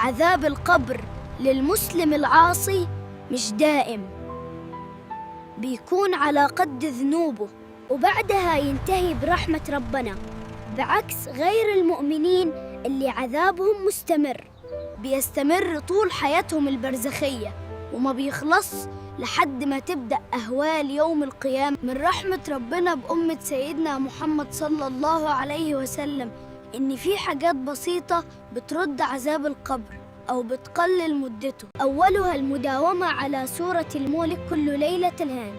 عذاب القبر للمسلم العاصي مش دائم، بيكون على قد ذنوبه وبعدها ينتهي برحمة ربنا، بعكس غير المؤمنين اللي عذابهم مستمر، بيستمر طول حياتهم البرزخية وما بيخلص لحد ما تبدأ أهوال يوم القيامة. من رحمة ربنا بأمة سيدنا محمد صلى الله عليه وسلم إن في حاجات بسيطة بترد عذاب القبر أو بتقلل مدته. أولها المداومة على سورة الملك كل ليلة الهان،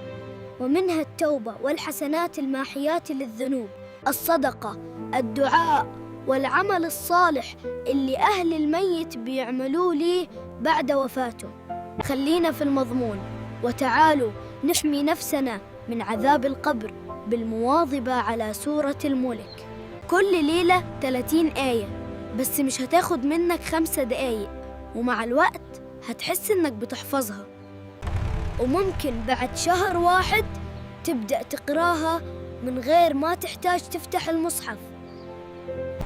ومنها التوبة والحسنات الماحيات للذنوب، الصدقة، الدعاء، والعمل الصالح اللي أهل الميت بيعملوه ليه بعد وفاته. خلينا في المضمون، وتعالوا نحمي نفسنا من عذاب القبر بالمواظبة على سورة الملك. كل ليلة 30 آية، بس مش هتاخد منك 5 دقايق، ومع الوقت هتحس إنك بتحفظها، وممكن بعد شهر واحد تبدأ تقراها من غير ما تحتاج تفتح المصحف.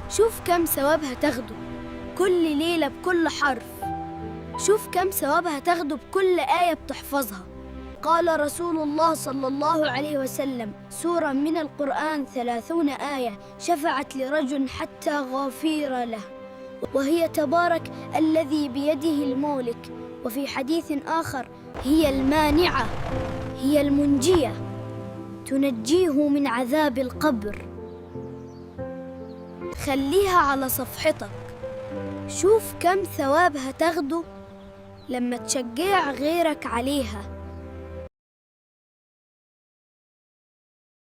شوف كم ثواب هتاخده كل ليلة بكل حرف، شوف كم ثواب هتاخده بكل آية بتحفظها. قال رسول الله صلى الله عليه وسلم: سورة من القرآن 30 آية شفعت لرجل حتى غفير له، وهي تبارك الذي بيده الملك. وفي حديث آخر: هي المانعة، هي المنجية، تنجيه من عذاب القبر. خليها على صفحتك، شوف كم ثواب هتاخده لما تشجع غيرك عليها.